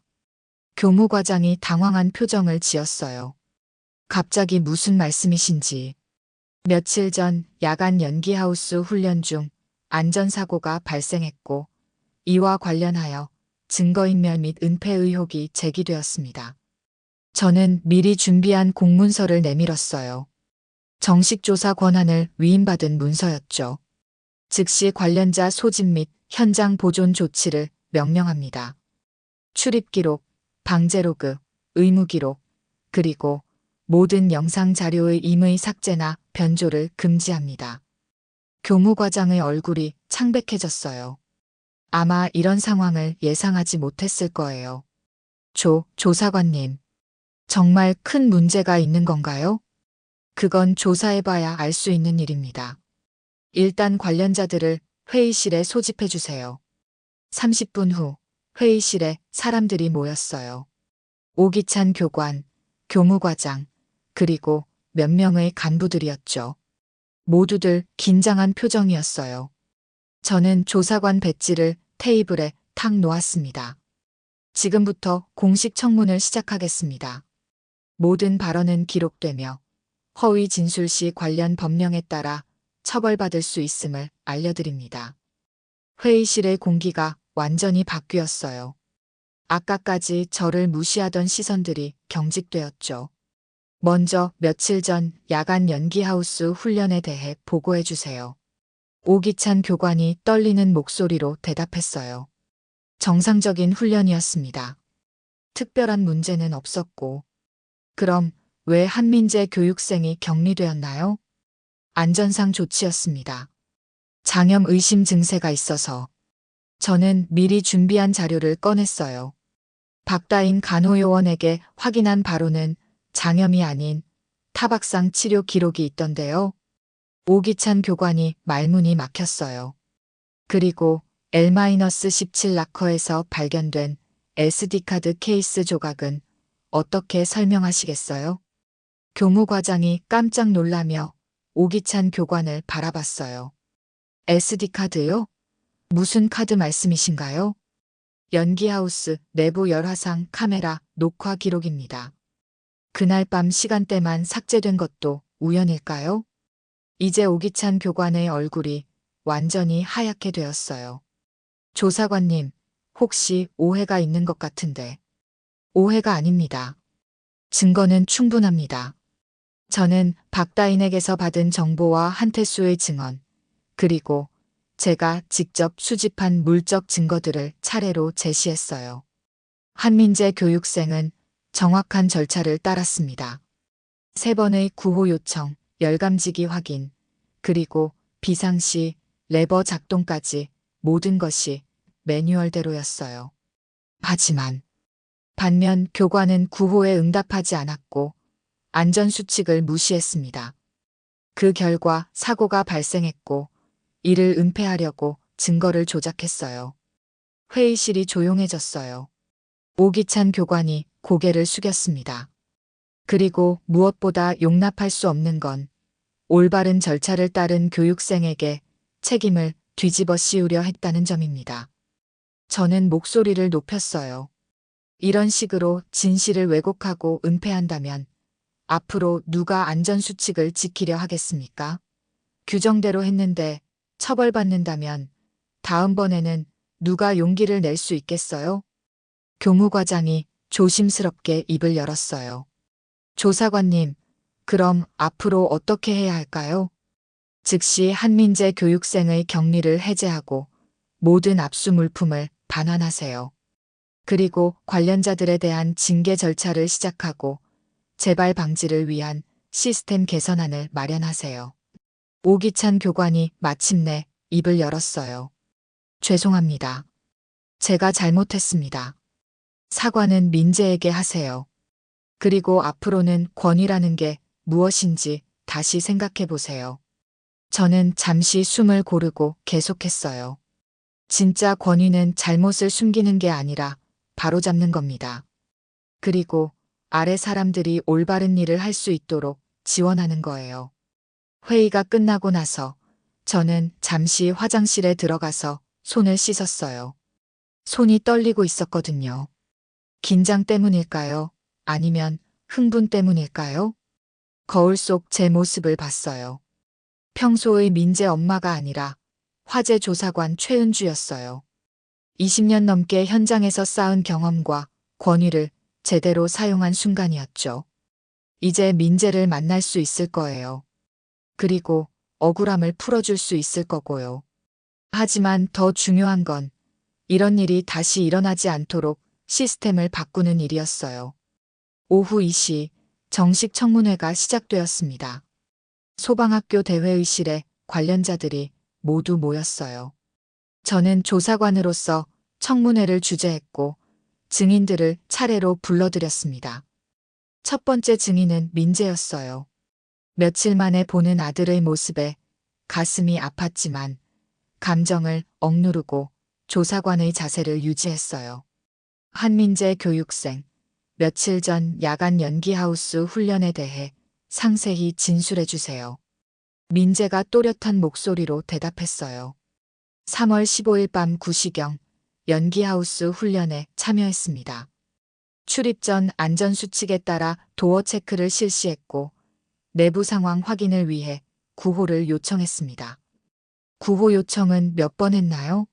교무과장이 당황한 표정을 지었어요. 갑자기 무슨 말씀이신지. 며칠 전 야간 연기하우스 훈련 중 안전사고가 발생했고 이와 관련하여 증거인멸 및 은폐 의혹이 제기되었습니다. 저는 미리 준비한 공문서를 내밀었어요. 정식 조사 권한을 위임받은 문서였죠. 즉시 관련자 소집 및 현장 보존 조치를 명령합니다. 출입 기록, 방제 로그, 의무 기록, 그리고 모든 영상 자료의 임의 삭제나 변조를 금지합니다. 교무과장의 얼굴이 창백해졌어요. 아마 이런 상황을 예상하지 못했을 거예요. 조사관님. 정말 큰 문제가 있는 건가요? 그건 조사해봐야 알 수 있는 일입니다. 일단 관련자들을 회의실에 소집해 주세요. 30분 후 회의실에 사람들이 모였어요. 오기찬 교관, 교무과장, 그리고 몇 명의 간부들이었죠. 모두들 긴장한 표정이었어요. 저는 조사관 배지를 테이블에 탁 놓았습니다. 지금부터 공식 청문을 시작하겠습니다. 모든 발언은 기록되며 허위 진술 시 관련 법령에 따라 처벌받을 수 있음을 알려드립니다. 회의실의 공기가 완전히 바뀌었어요. 아까까지 저를 무시하던 시선들이 경직되었죠. 먼저 며칠 전 야간 연기하우스 훈련에 대해 보고해 주세요. 오기찬 교관이 떨리는 목소리로 대답했어요. 정상적인 훈련이었습니다. 특별한 문제는 없었고. 그럼 왜 한민재 교육생이 격리되었나요? 안전상 조치였습니다. 장염 의심 증세가 있어서. 저는 미리 준비한 자료를 꺼냈어요. 박다인 간호요원에게 확인한 바로는 장염이 아닌 타박상 치료 기록이 있던데요. 오기찬 교관이 말문이 막혔어요. 그리고 L-17 락커에서 발견된 SD카드 케이스 조각은 어떻게 설명하시겠어요? 교무과장이 깜짝 놀라며 오기찬 교관을 바라봤어요. SD카드요? 무슨 카드 말씀이신가요? 연기하우스 내부 열화상 카메라 녹화 기록입니다. 그날 밤 시간대만 삭제된 것도 우연일까요? 이제 오기찬 교관의 얼굴이 완전히 하얗게 되었어요. 조사관님, 혹시 오해가 있는 것 같은데. 오해가 아닙니다. 증거는 충분합니다. 저는 박다인에게서 받은 정보와 한태수의 증언, 그리고 제가 직접 수집한 물적 증거들을 차례로 제시했어요. 한민재 교육생은 정확한 절차를 따랐습니다. 3번의 구호 요청, 열감지기 확인, 그리고 비상시 레버 작동까지 모든 것이 매뉴얼대로였어요. 하지만 반면 교관은 구호에 응답하지 않았고 안전수칙을 무시했습니다. 그 결과 사고가 발생했고 이를 은폐하려고 증거를 조작했어요. 회의실이 조용해졌어요. 오기찬 교관이 고개를 숙였습니다. 그리고 무엇보다 용납할 수 없는 건 올바른 절차를 따른 교육생에게 책임을 뒤집어 씌우려 했다는 점입니다. 저는 목소리를 높였어요. 이런 식으로 진실을 왜곡하고 은폐한다면 앞으로 누가 안전수칙을 지키려 하겠습니까? 규정대로 했는데 처벌받는다면 다음번에는 누가 용기를 낼 수 있겠어요? 교무과장이 조심스럽게 입을 열었어요. 조사관님, 그럼 앞으로 어떻게 해야 할까요? 즉시 한민재 교육생의 격리를 해제하고 모든 압수 물품을 반환하세요. 그리고 관련자들에 대한 징계 절차를 시작하고 재발 방지를 위한 시스템 개선안을 마련하세요. 오기찬 교관이 마침내 입을 열었어요. 죄송합니다. 제가 잘못했습니다. 사과는 민재에게 하세요. 그리고 앞으로는 권위라는 게 무엇인지 다시 생각해 보세요. 저는 잠시 숨을 고르고 계속했어요. 진짜 권위는 잘못을 숨기는 게 아니라 바로잡는 겁니다. 그리고 아래 사람들이 올바른 일을 할 수 있도록 지원하는 거예요. 회의가 끝나고 나서 저는 잠시 화장실에 들어가서 손을 씻었어요. 손이 떨리고 있었거든요. 긴장 때문일까요? 아니면 흥분 때문일까요? 거울 속 제 모습을 봤어요. 평소의 민재 엄마가 아니라 화재 조사관 최은주였어요. 20년 넘게 현장에서 쌓은 경험과 권위를 제대로 사용한 순간이었죠. 이제 민재를 만날 수 있을 거예요. 그리고 억울함을 풀어줄 수 있을 거고요. 하지만 더 중요한 건 이런 일이 다시 일어나지 않도록 시스템을 바꾸는 일이었어요. 오후 2시 정식 청문회가 시작되었습니다. 소방학교 대회의실에 관련자들이 모두 모였어요. 저는 조사관으로서 청문회를 주재했고 증인들을 차례로 불러들였습니다. 첫 번째 증인은 민재였어요. 며칠 만에 보는 아들의 모습에 가슴이 아팠지만 감정을 억누르고 조사관의 자세를 유지했어요. 한민재 교육생, 며칠 전 야간 연기하우스 훈련에 대해 상세히 진술해 주세요. 민재가 또렷한 목소리로 대답했어요. 3월 15일 밤 9시경 연기하우스 훈련에 참여했습니다. 출입 전 안전수칙에 따라 도어 체크를 실시했고 내부 상황 확인을 위해 구호를 요청했습니다. 구호 요청은 몇 번 했나요?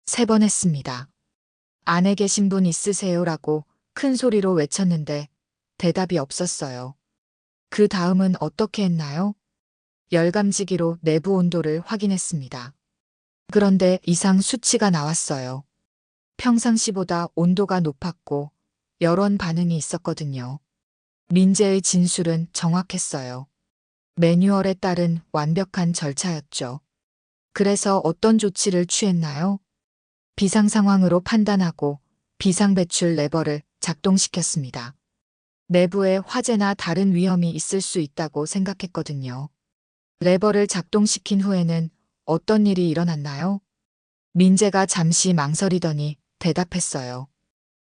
3번 했습니다. 안에 계신 분 있으세요라고 큰 소리로 외쳤는데 대답이 없었어요. 그 다음은 어떻게 했나요? 열감지기로 내부 온도를 확인했습니다. 그런데 이상 수치가 나왔어요. 평상시보다 온도가 높았고 열원 반응이 있었거든요. 민재의 진술은 정확했어요. 매뉴얼에 따른 완벽한 절차였죠. 그래서 어떤 조치를 취했나요? 비상 상황으로 판단하고 비상 배출 레버를 작동시켰습니다. 내부에 화재나 다른 위험이 있을 수 있다고 생각했거든요. 레버를 작동시킨 후에는 어떤 일이 일어났나요? 민재가 잠시 망설이더니 대답했어요.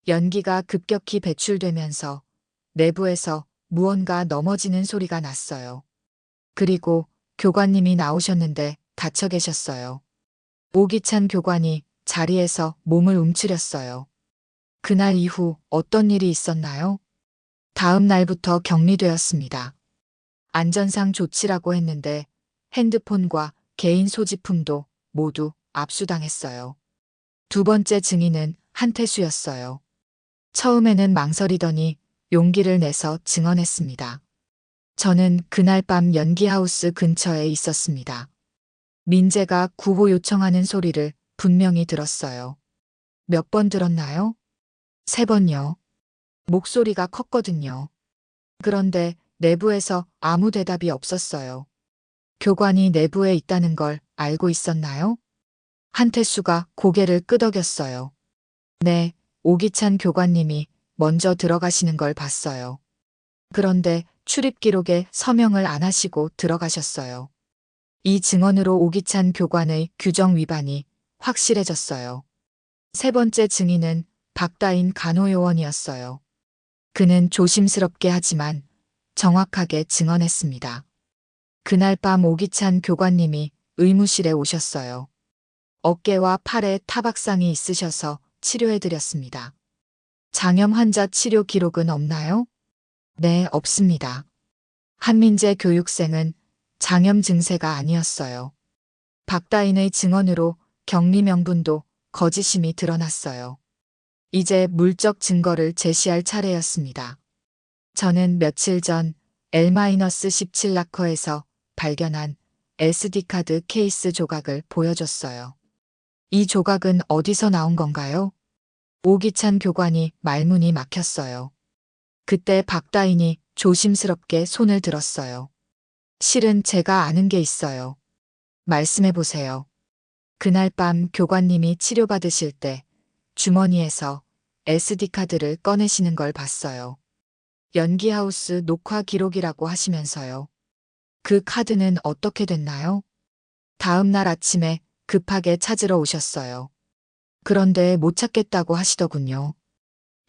연기가 급격히 배출되면서 내부에서 무언가 넘어지는 소리가 났어요. 그리고 교관님이 나오셨는데 닫혀 계셨어요. 오기찬 교관이 자리에서 몸을 움츠렸어요. 그날 이후 어떤 일이 있었나요? 다음 날부터 격리되었습니다. 안전상 조치라고 했는데 핸드폰과 개인 소지품도 모두 압수당했어요. 두 번째 증인은 한태수였어요. 처음에는 망설이더니 용기를 내서 증언했습니다. 저는 그날 밤 연기하우스 근처에 있었습니다. 민재가 구호 요청하는 소리를 분명히 들었어요. 몇 번 들었나요? 3번요. 목소리가 컸거든요. 그런데 내부에서 아무 대답이 없었어요. 교관이 내부에 있다는 걸 알고 있었나요? 한태수가 고개를 끄덕였어요. 네, 오기찬 교관님이 먼저 들어가시는 걸 봤어요. 그런데 출입 기록에 서명을 안 하시고 들어가셨어요. 이 증언으로 오기찬 교관의 규정 위반이 확실해졌어요. 세 번째 증인은 박다인 간호요원이었어요. 그는 조심스럽게 하지만 정확하게 증언했습니다. 그날 밤 오기찬 교관님이 의무실에 오셨어요. 어깨와 팔에 타박상이 있으셔서 치료해드렸습니다. 장염 환자 치료 기록은 없나요? 네, 없습니다. 한민재 교육생은 장염 증세가 아니었어요. 박다인의 증언으로 격리 명분도 거짓임이 드러났어요. 이제 물적 증거를 제시할 차례였습니다. 저는 며칠 전 L-17 락커에서 발견한 SD카드 케이스 조각을 보여줬어요. 이 조각은 어디서 나온 건가요? 오기찬 교관이 말문이 막혔어요. 그때 박다인이 조심스럽게 손을 들었어요. 실은 제가 아는 게 있어요. 말씀해 보세요. 그날 밤 교관님이 치료받으실 때 주머니에서 SD카드를 꺼내시는 걸 봤어요. 연기하우스 녹화 기록이라고 하시면서요. 그 카드는 어떻게 됐나요? 다음 날 아침에 급하게 찾으러 오셨어요. 그런데 못 찾겠다고 하시더군요.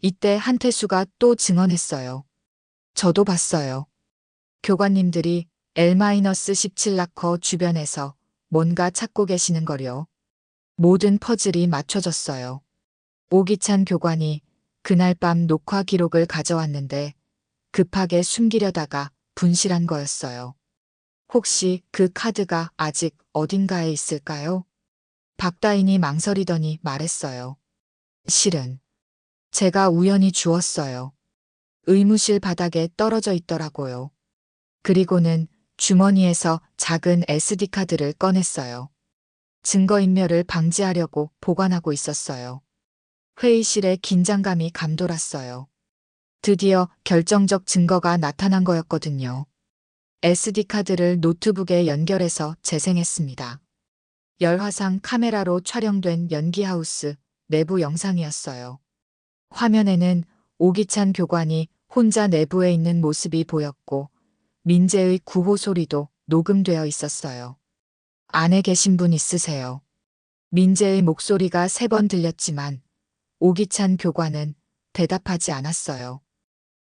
이때 한태수가 또 증언했어요. 저도 봤어요. 교관님들이 L-17 락커 주변에서 뭔가 찾고 계시는 거요. 모든 퍼즐이 맞춰졌어요. 오기찬 교관이 그날 밤 녹화 기록을 가져왔는데 급하게 숨기려다가 분실한 거였어요. 혹시 그 카드가 아직 어딘가에 있을까요? 박다인이 망설이더니 말했어요. 실은 제가 우연히 주웠어요. 의무실 바닥에 떨어져 있더라고요. 그리고는 주머니에서 작은 SD카드를 꺼냈어요. 증거인멸을 방지하려고 보관하고 있었어요. 회의실에 긴장감이 감돌았어요. 드디어 결정적 증거가 나타난 거였거든요. SD카드를 노트북에 연결해서 재생했습니다. 열화상 카메라로 촬영된 연기하우스 내부 영상이었어요. 화면에는 오기찬 교관이 혼자 내부에 있는 모습이 보였고 민재의 구호 소리도 녹음되어 있었어요. 안에 계신 분 있으세요? 민재의 목소리가 3번 들렸지만 오기찬 교관은 대답하지 않았어요.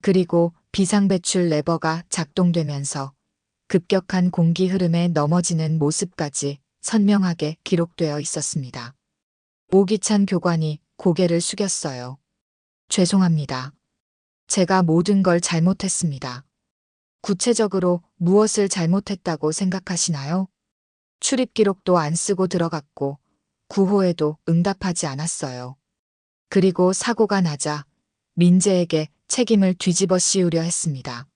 그리고 비상배출 레버가 작동되면서 급격한 공기 흐름에 넘어지는 모습까지 선명하게 기록되어 있었습니다. 오기찬 교관이 고개를 숙였어요. 죄송합니다. 제가 모든 걸 잘못했습니다. 구체적으로 무엇을 잘못했다고 생각하시나요? 출입 기록도 안 쓰고 들어갔고 구호에도 응답하지 않았어요. 그리고 사고가 나자 민재에게 책임을 뒤집어 씌우려 했습니다.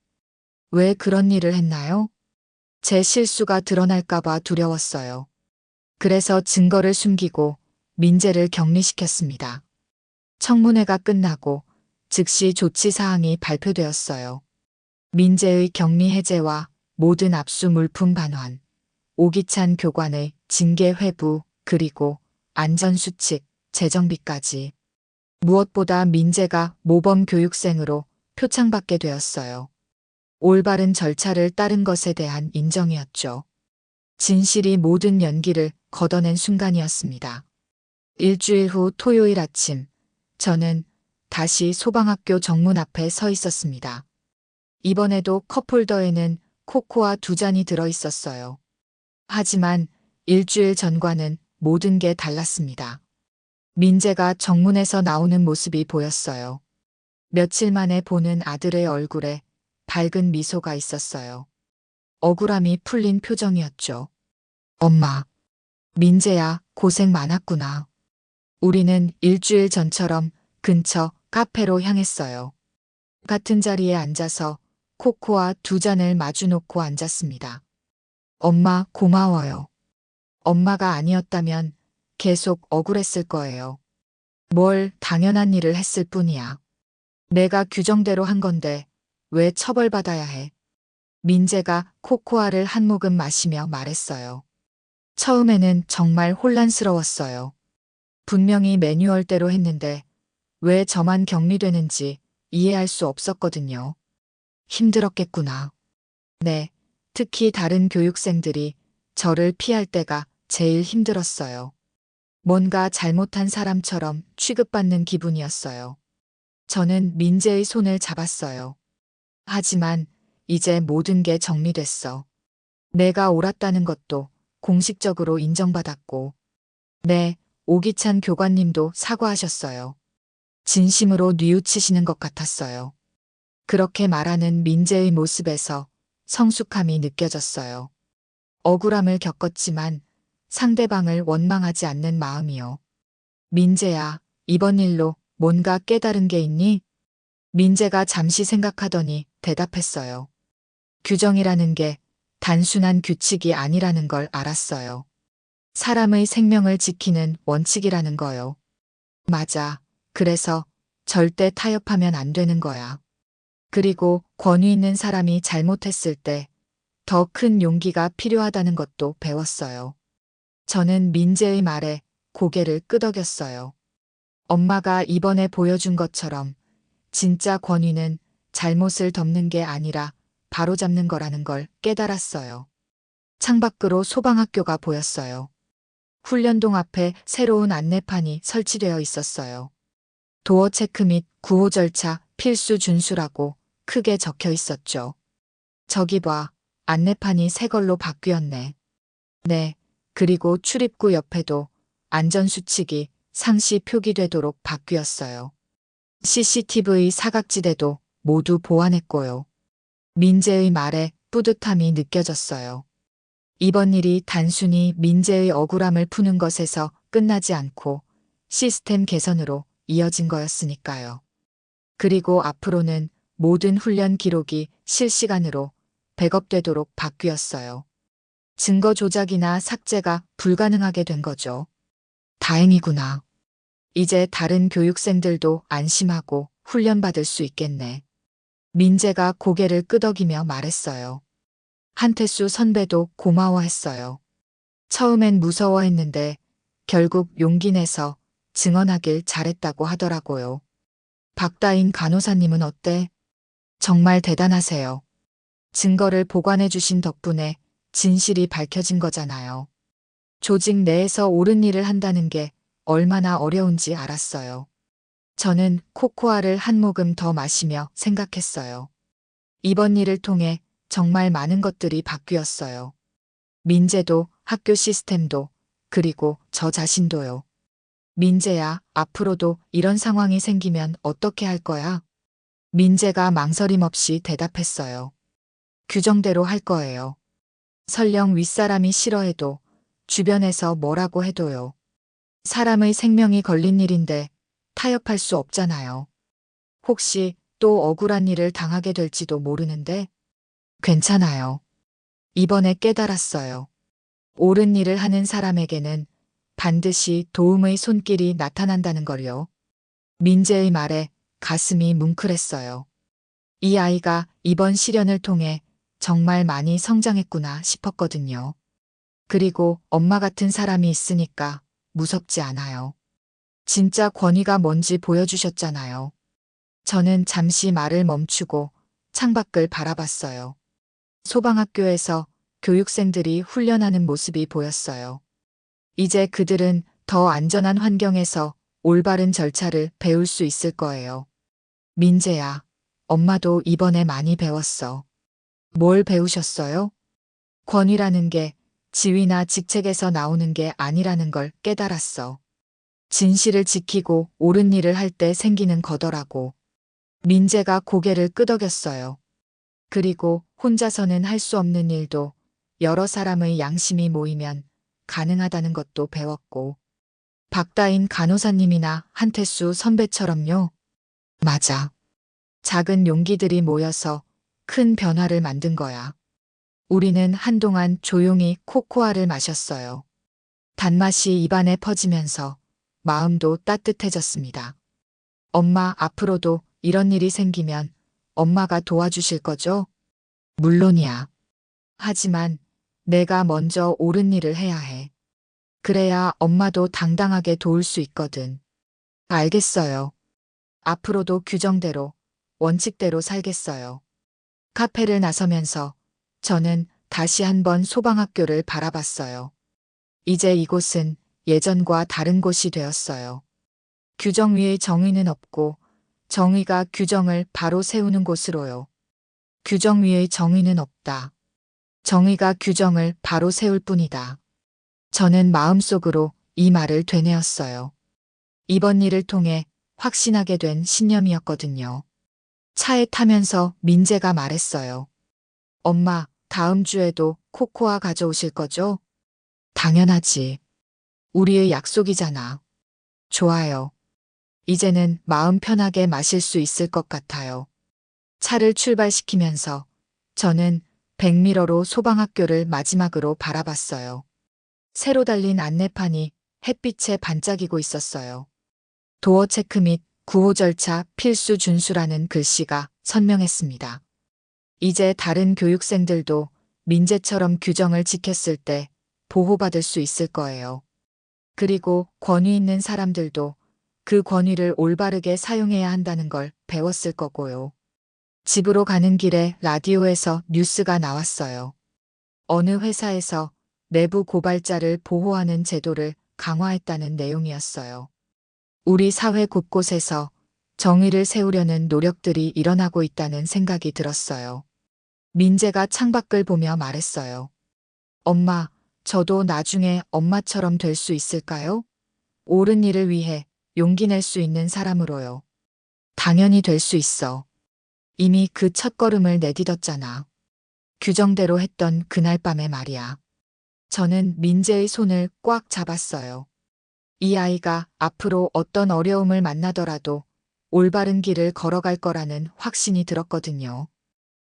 왜 그런 일을 했나요? 제 실수가 드러날까봐 두려웠어요. 그래서 증거를 숨기고 민재를 격리시켰습니다. 청문회가 끝나고 즉시 조치 사항이 발표되었어요. 민재의 격리 해제와 모든 압수 물품 반환, 오기찬 교관의 징계 회부, 그리고 안전수칙, 재정비까지. 무엇보다 민재가 모범 교육생으로 표창받게 되었어요. 올바른 절차를 따른 것에 대한 인정이었죠. 진실이 모든 연기를 걷어낸 순간이었습니다. 일주일 후 토요일 아침, 저는 다시 소방학교 정문 앞에 서 있었습니다. 이번에도 컵홀더에는 코코아 2잔이 들어 있었어요. 하지만 일주일 전과는 모든 게 달랐습니다. 민재가 정문에서 나오는 모습이 보였어요. 며칠 만에 보는 아들의 얼굴에 밝은 미소가 있었어요. 억울함이 풀린 표정이었죠. 엄마, 민재야, 고생 많았구나. 우리는 일주일 전처럼 근처 카페로 향했어요. 같은 자리에 앉아서 코코아 2잔을 마주 놓고 앉았습니다. 엄마, 고마워요. 엄마가 아니었다면 계속 억울했을 거예요. 뭘 당연한 일을 했을 뿐이야. 내가 규정대로 한 건데 왜 처벌받아야 해? 민재가 코코아를 한 모금 마시며 말했어요. 처음에는 정말 혼란스러웠어요. 분명히 매뉴얼대로 했는데 왜 저만 격리되는지 이해할 수 없었거든요. 힘들었겠구나. 네, 특히 다른 교육생들이 저를 피할 때가 제일 힘들었어요. 뭔가 잘못한 사람처럼 취급받는 기분이었어요. 저는 민재의 손을 잡았어요. 하지만 이제 모든 게 정리됐어. 내가 옳았다는 것도 공식적으로 인정받았고, 네, 오기찬 교관님도 사과하셨어요. 진심으로 뉘우치시는 것 같았어요. 그렇게 말하는 민재의 모습에서 성숙함이 느껴졌어요. 억울함을 겪었지만 상대방을 원망하지 않는 마음이요. 민재야, 이번 일로 뭔가 깨달은 게 있니? 민재가 잠시 생각하더니 대답했어요. 규정이라는 게 단순한 규칙이 아니라는 걸 알았어요. 사람의 생명을 지키는 원칙이라는 거요. 맞아. 그래서 절대 타협하면 안 되는 거야. 그리고 권위 있는 사람이 잘못했을 때 더 큰 용기가 필요하다는 것도 배웠어요. 저는 민재의 말에 고개를 끄덕였어요. 엄마가 이번에 보여준 것처럼 진짜 권위는 잘못을 덮는 게 아니라 바로잡는 거라는 걸 깨달았어요. 창밖으로 소방학교가 보였어요. 훈련동 앞에 새로운 안내판이 설치되어 있었어요. 도어 체크 및 구호 절차 필수 준수라고 크게 적혀 있었죠. 저기 봐, 안내판이 새 걸로 바뀌었네. 네, 그리고 출입구 옆에도 안전수칙이 상시 표기되도록 바뀌었어요. CCTV 사각지대도 모두 보완했고요. 민재의 말에 뿌듯함이 느껴졌어요. 이번 일이 단순히 민재의 억울함을 푸는 것에서 끝나지 않고 시스템 개선으로 이어진 거였으니까요. 그리고 앞으로는 모든 훈련 기록이 실시간으로 백업되도록 바뀌었어요. 증거 조작이나 삭제가 불가능하게 된 거죠. 다행이구나. 이제 다른 교육생들도 안심하고 훈련받을 수 있겠네. 민재가 고개를 끄덕이며 말했어요. 한태수 선배도 고마워했어요. 처음엔 무서워했는데 결국 용기 내서 증언하길 잘했다고 하더라고요. 박다인 간호사님은 어때? 정말 대단하세요. 증거를 보관해 주신 덕분에 진실이 밝혀진 거잖아요. 조직 내에서 옳은 일을 한다는 게 얼마나 어려운지 알았어요. 저는 코코아를 한 모금 더 마시며 생각했어요. 이번 일을 통해 정말 많은 것들이 바뀌었어요. 민재도, 학교 시스템도, 그리고 저 자신도요. 민재야, 앞으로도 이런 상황이 생기면 어떻게 할 거야? 민재가 망설임 없이 대답했어요. 규정대로 할 거예요. 설령 윗사람이 싫어해도, 주변에서 뭐라고 해도요. 사람의 생명이 걸린 일인데 타협할 수 없잖아요. 혹시 또 억울한 일을 당하게 될지도 모르는데 괜찮아요. 이번에 깨달았어요. 옳은 일을 하는 사람에게는 반드시 도움의 손길이 나타난다는 걸요. 민재의 말에 가슴이 뭉클했어요. 이 아이가 이번 시련을 통해 정말 많이 성장했구나 싶었거든요. 그리고 엄마 같은 사람이 있으니까 무섭지 않아요. 진짜 권위가 뭔지 보여주셨잖아요. 저는 잠시 말을 멈추고 창밖을 바라봤어요. 소방학교에서 교육생들이 훈련하는 모습이 보였어요. 이제 그들은 더 안전한 환경에서 올바른 절차를 배울 수 있을 거예요. 민재야, 엄마도 이번에 많이 배웠어. 뭘 배우셨어요? 권위라는 게 지위나 직책에서 나오는 게 아니라는 걸 깨달았어. 진실을 지키고 옳은 일을 할 때 생기는 거더라고. 민재가 고개를 끄덕였어요. 그리고 혼자서는 할 수 없는 일도 여러 사람의 양심이 모이면 가능하다는 것도 배웠고. 박다인 간호사님이나 한태수 선배처럼요. 맞아. 작은 용기들이 모여서 큰 변화를 만든 거야. 우리는 한동안 조용히 코코아를 마셨어요. 단맛이 입안에 퍼지면서 마음도 따뜻해졌습니다. 엄마, 앞으로도 이런 일이 생기면 엄마가 도와주실 거죠? 물론이야. 하지만 내가 먼저 옳은 일을 해야 해. 그래야 엄마도 당당하게 도울 수 있거든. 알겠어요. 앞으로도 규정대로, 원칙대로 살겠어요. 카페를 나서면서 저는 다시 한번 소방학교를 바라봤어요. 이제 이곳은 예전과 다른 곳이 되었어요. 규정 위에 정의는 없고 정의가 규정을 바로 세우는 곳으로요. 규정 위의 정의는 없다. 정의가 규정을 바로 세울 뿐이다. 저는 마음속으로 이 말을 되뇌었어요. 이번 일을 통해 확신하게 된 신념이었거든요. 차에 타면서 민재가 말했어요. 엄마, 다음 주에도 코코아 가져오실 거죠? 당연하지. 우리의 약속이잖아. 좋아요. 이제는 마음 편하게 마실 수 있을 것 같아요. 차를 출발시키면서 저는 백미러로 소방학교를 마지막으로 바라봤어요. 새로 달린 안내판이 햇빛에 반짝이고 있었어요. 도어 체크 및 구호 절차 필수 준수라는 글씨가 선명했습니다. 이제 다른 교육생들도 민재처럼 규정을 지켰을 때 보호받을 수 있을 거예요. 그리고 권위 있는 사람들도 그 권위를 올바르게 사용해야 한다는 걸 배웠을 거고요. 집으로 가는 길에 라디오에서 뉴스가 나왔어요. 어느 회사에서 내부 고발자를 보호하는 제도를 강화했다는 내용이었어요. 우리 사회 곳곳에서 정의를 세우려는 노력들이 일어나고 있다는 생각이 들었어요. 민재가 창밖을 보며 말했어요. 엄마, 저도 나중에 엄마처럼 될 수 있을까요? 옳은 일을 위해 용기 낼 수 있는 사람으로요. 당연히 될 수 있어. 이미 그 첫걸음을 내딛었잖아. 규정대로 했던 그날 밤의 말이야. 저는 민재의 손을 꽉 잡았어요. 이 아이가 앞으로 어떤 어려움을 만나더라도 올바른 길을 걸어갈 거라는 확신이 들었거든요.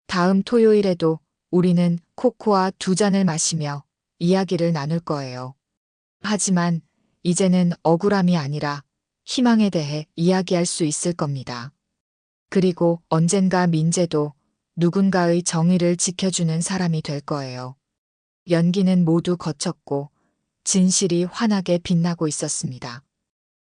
다음 토요일에도 우리는 코코아 2잔을 마시며 이야기를 나눌 거예요. 하지만 이제는 억울함이 아니라 희망에 대해 이야기할 수 있을 겁니다. 그리고 언젠가 민재도 누군가의 정의를 지켜주는 사람이 될 거예요. 연기는 모두 거쳤고 진실이 환하게 빛나고 있었습니다.